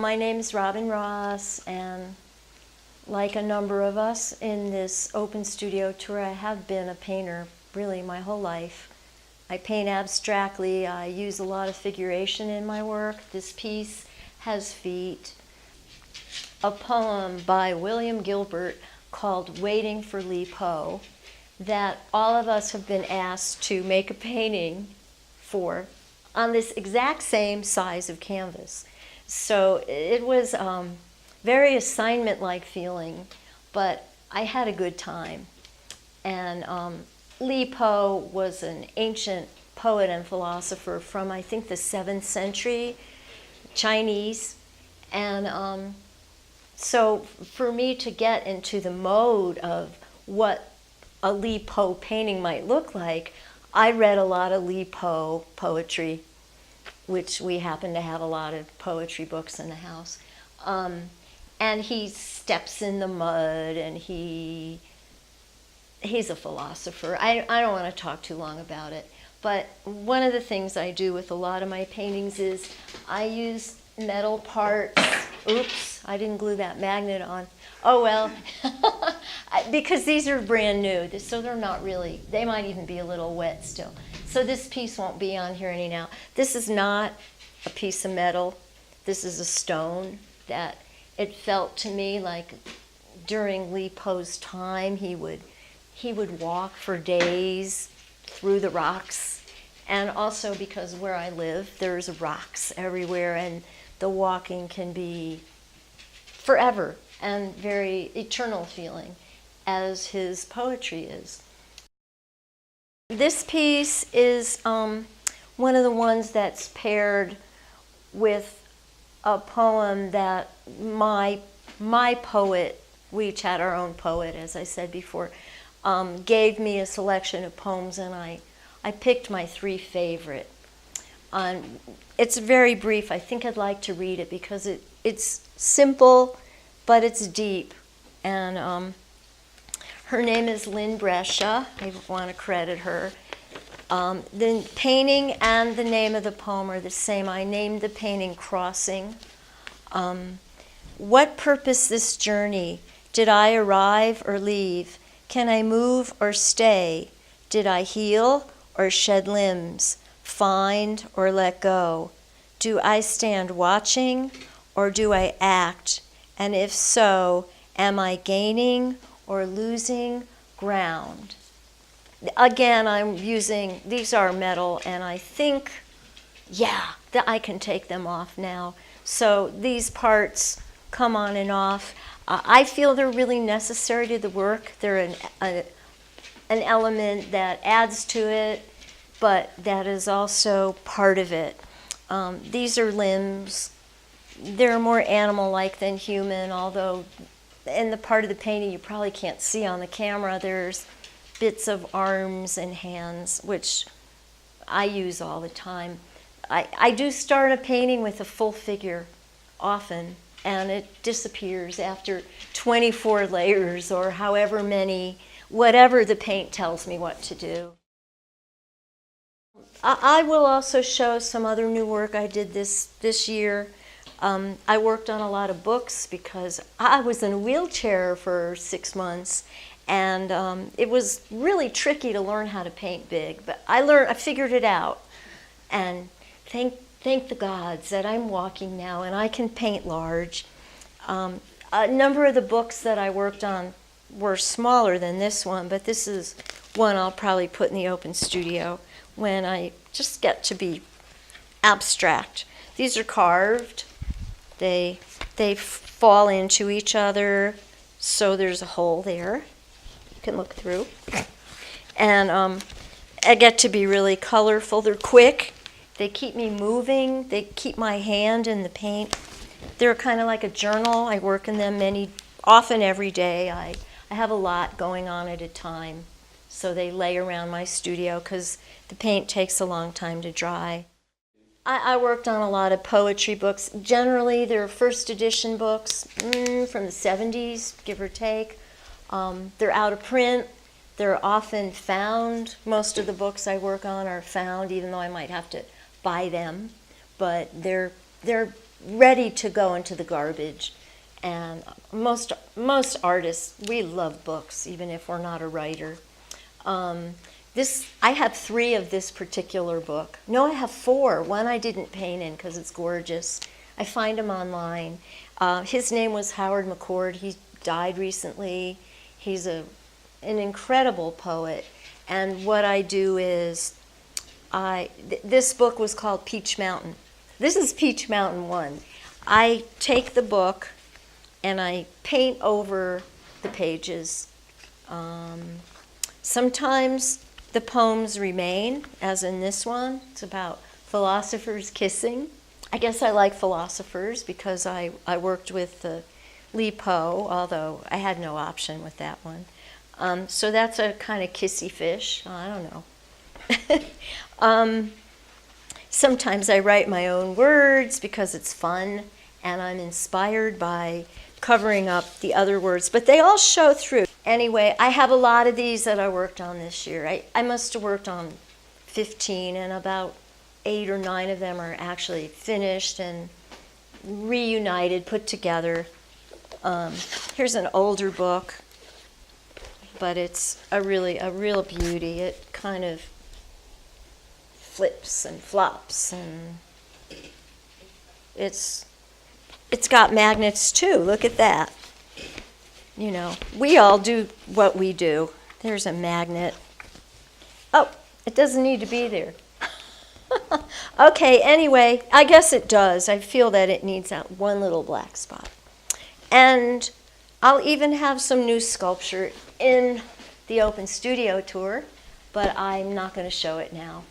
My name's Robin Ross, and like a number of us in this open studio tour, I have been a painter really my whole life. I paint abstractly. I use a lot of figuration in my work. This piece has feet. A poem by William Gilbert called Waiting for Li Po that all of us have been asked to make a painting for on this exact same size of canvas. So it was very assignment-like feeling, but I had a good time. And Li Po was an ancient poet and philosopher from, I think, the 7th century, Chinese. And so for me to get into the mode of what a Li Po painting might look like, I read a lot of Li Po poetry, which we happen to have a lot of poetry books in the house. And he steps in the mud, and he's a philosopher. I don't want to talk too long about it, but one of the things I do with a lot of my paintings is I use metal parts. Oops, I didn't glue that magnet on. Oh well, because these are brand new, so they're not really, they might even be a little wet still. So this piece won't be on here any now. This is not a piece of metal. This is a stone that it felt to me like during Li Po's time, he would walk for days through the rocks. And also because where I live, there's rocks everywhere, and the walking can be forever and very eternal feeling, as his poetry is. This piece is one of the ones that's paired with a poem that my poet, we each had our own poet, as I said before, gave me a selection of poems, and I picked my 3 favorite. It's very brief. I think I'd like to read it because it's simple, but it's deep. And her name is Lynn Brescia. I want to credit her. The painting and the name of the poem are the same. I named the painting Crossing. What purpose this journey? Did I arrive or leave? Can I move or stay? Did I heal or shed limbs? Find or let go? Do I stand watching or do I act? And if so, am I gaining or losing ground? Again, I'm using, these are metal, and I think, yeah, that I can take them off now. So these parts come on and off. I feel they're really necessary to the work. They're an element that adds to it, but that is also part of it. These are limbs. They're more animal-like than human, although in the part of the painting you probably can't see on the camera, there's bits of arms and hands, which I use all the time. I do start a painting with a full figure often, and it disappears after 24 layers or however many, whatever the paint tells me what to do. I will also show some other new work I did this year. I worked on a lot of books because I was in a wheelchair for 6 months, and it was really tricky to learn how to paint big, but I figured it out, and thank the gods that I'm walking now and I can paint large. A number of the books that I worked on were smaller than this one, but this is one I'll probably put in the open studio when I just get to be abstract. These are carved. They fall into each other, so there's a hole there you can look through. And I get to be really colorful. They're quick. They keep me moving. They keep my hand in the paint. They're kind of like a journal. I work in them often every day. I have a lot going on at a time, so they lay around my studio because the paint takes a long time to dry. I worked on a lot of poetry books. Generally, they're first edition books from the 70s, give or take. They're out of print. They're often found. Most of the books I work on are found, even though I might have to buy them. But they're ready to go into the garbage. And most artists, we love books, even if we're not a writer. I have 3 of this particular book. No, I have 4. One I didn't paint in because it's gorgeous. I find him online. His name was Howard McCord. He died recently. He's an incredible poet. And what I do is, this book was called Peach Mountain. This is Peach Mountain 1. I take the book and I paint over the pages. Sometimes the poems remain, as in this one. It's about philosophers kissing. I guess I like philosophers because I worked with Li Po, although I had no option with that one. So that's a kind of kissy fish. I don't know. Sometimes I write my own words because it's fun, and I'm inspired by covering up the other words, but they all show through. Anyway, I have a lot of these that I worked on this year. I must have worked on 15, and about 8 or 9 of them are actually finished and reunited, put together. Here's an older book, but it's a real beauty. It kind of flips and flops, and it's got magnets too. Look at that. You know, we all do what we do. There's a magnet. Oh, it doesn't need to be there. Okay, anyway, I guess it does. I feel that it needs that one little black spot. And I'll even have some new sculpture in the open studio tour, but I'm not going to show it now.